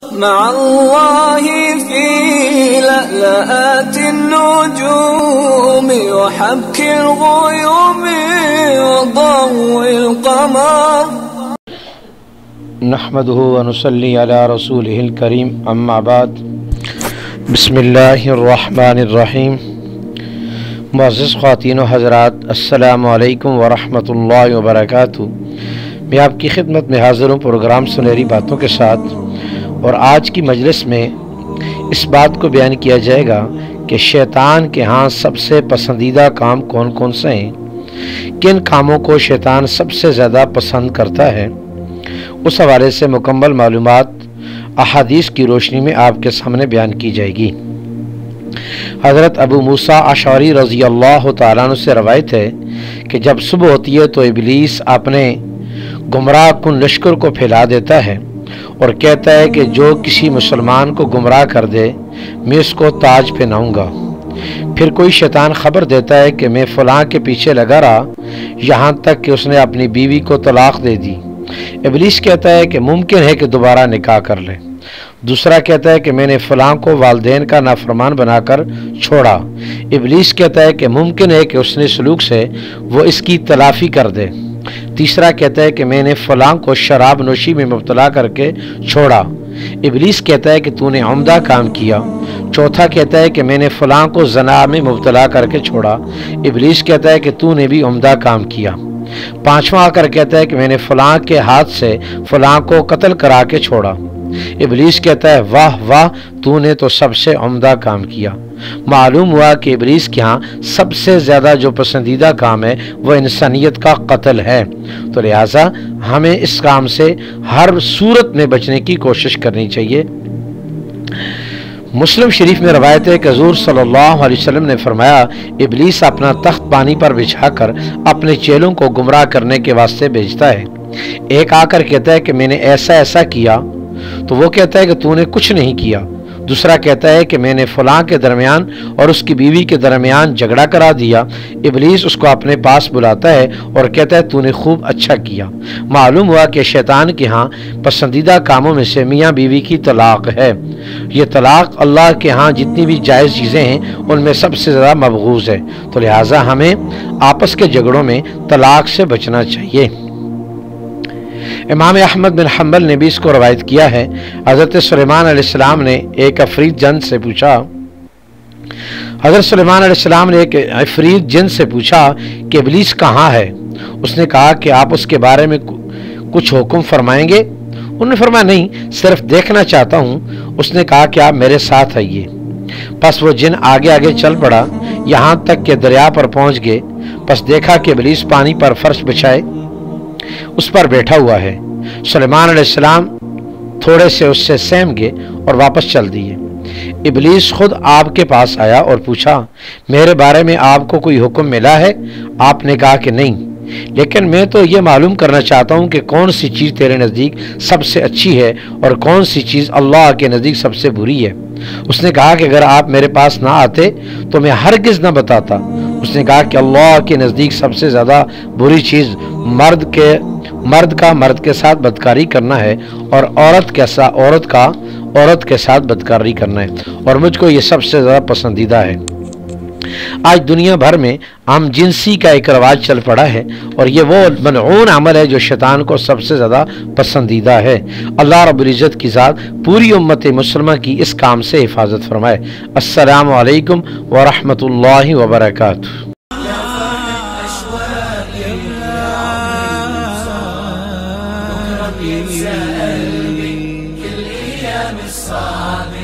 مع الله في لألآت النجوم وحبك الغيوم وضوء القمر. نحمده ونصلي على رسوله الكريم اما بعد. بسم اللہ الرحمن الرحیم. معزز خواتین و حضرات، السلام علیکم ورحمۃ اللہ وبرکاتہ. میں آپ کی خدمت میں حاضر ہوں پروگرام سنہری باتوں کے ساتھ، اور آج کی مجلس میں اس بات کو بیان کیا جائے گا کہ شیطان کے ہاں سب سے پسندیدہ کام کون کون سے ہیں، کن کاموں کو شیطان سب سے زیادہ پسند کرتا ہے. اس حوالے سے مکمل معلومات احادیث کی روشنی میں آپ کے سامنے بیان کی جائے گی. حضرت ابو موسیٰ اشعری رضی اللہ تعالیٰ عنہ سے روایت ہے کہ جب صبح ہوتی ہے تو ابلیس اپنے گمراہ کن لشکر کو پھیلا دیتا ہے اور کہتا ہے کہ جو کسی مسلمان کو گمراہ کر دے میں اس کو تاج پہناؤں گا. پھر کوئی شیطان خبر دیتا ہے کہ میں فلاں کے پیچھے لگا رہا یہاں تک کہ اس نے اپنی بیوی کو طلاق دے دی. ابلیس کہتا ہے کہ ممکن ہے کہ دوبارہ نکاح کر لے. دوسرا کہتا ہے کہ میں نے فلاں کو والدین کا نافرمان بنا کر چھوڑا. ابلیس کہتا ہے کہ ممکن ہے کہ اس نے سلوک سے وہ اس کی تلافی کر دے. تیسرا کہتا ہے کہ میں نے فلاں کو شراب نوشی میں مبتلا کر کے چھوڑا. ابلیس کہتا ہے کہ تو نے عمدہ کام کیا. چوتھا کہتا ہے کہ میں نے فلاں کو زنا میں مبتلا کر کے چھوڑا. ابلیس کہتا ہے کہ تو نے بھی عمدہ کام کیا. پانچواں آ کر کہتا ہے کہ میں نے فلاں کے ہاتھ سے فلاں کو قتل کرا کے چھوڑا. ابلیس کہتا ہے واہ واہ تو نے تو سب سے عمدہ کام کیا. معلوم ہوا کہ ابلیس کے ہاں سب سے زیادہ جو پسندیدہ کام ہے وہ انسانیت کا قتل ہے. تو لہٰذا ہمیں اس کام سے ہر صورت میں بچنے کی کوشش کرنی چاہیے. مسلم شریف میں روایت ہے کہ حضور صلی اللہ علیہ وسلم نے فرمایا ابلیس اپنا تخت پانی پر بچھا کر اپنے چیلوں کو گمراہ کرنے کے واسطے بھیجتا ہے. ایک آ کر کہتا ہے کہ میں نے ایسا ایسا کیا، تو وہ کہتا ہے کہ تو نے کچھ نہیں کیا. دوسرا کہتا ہے کہ میں نے فلاں کے درمیان اور اس کی بیوی کے درمیان جھگڑا کرا دیا. ابلیس اس کو اپنے پاس بلاتا ہے اور کہتا ہے تو نے خوب اچھا کیا. معلوم ہوا کہ شیطان کے ہاں پسندیدہ کاموں میں سے میاں بیوی کی طلاق ہے. یہ طلاق اللہ کے ہاں جتنی بھی جائز چیزیں ہیں ان میں سب سے زیادہ مبغوض ہے. تو لہٰذا ہمیں آپس کے جھگڑوں میں طلاق سے بچنا چاہیے. امام احمد بن حنبل نے بھی اس کو روایت کیا ہے. حضرت سلیمان علیہ السلام نے ایک عفریت جن سے پوچھا کہ ابلیس کہاں ہے؟ اس نے کہا کہ آپ اس کے بارے میں کچھ حکم فرمائیں گے؟ انہوں نے فرمایا نہیں، صرف دیکھنا چاہتا ہوں. اس نے کہا کہ آپ میرے ساتھ آئیے. پس وہ جن آگے آگے چل پڑا یہاں تک کہ دریا پر پہنچ گئے. پس دیکھا کہ ابلیس پانی پر فرش بچھائے اس پر بیٹھا ہوا ہے. سلیمان علیہ السلام تھوڑے سے اس سے سہم گئے اور واپس چل دیے. ابلیس خود آپ کے پاس آیا اور پوچھا میرے بارے میں آپ کو کوئی حکم ملا ہے؟ آپ نے کہا کہ نہیں، لیکن میں تو یہ معلوم کرنا چاہتا ہوں کہ کون سی چیز تیرے نزدیک سب سے اچھی ہے اور کون سی چیز اللہ کے نزدیک سب سے بری ہے. اس نے کہا کہ اگر آپ میرے پاس نہ آتے تو میں ہرگز نہ بتاتا. اس نے کہا کہ اللہ کے نزدیک سب سے زیادہ بری چیز مرد کا مرد کے ساتھ بدکاری کرنا ہے اور عورت کے ساتھ بدکاری کرنا ہے، اور مجھ کو یہ سب سے زیادہ پسندیدہ ہے. آج دنیا بھر میں ہم جنسی کا ایک رواج چل پڑا ہے اور یہ وہ ملعون عمل ہے جو شیطان کو سب سے زیادہ پسندیدہ ہے. اللہ رب العزت کی ذات پوری امت مسلمہ کی اس کام سے حفاظت فرمائے. السلام علیکم ورحمۃ اللہ وبرکاتہ. سألني كل أيام الصعب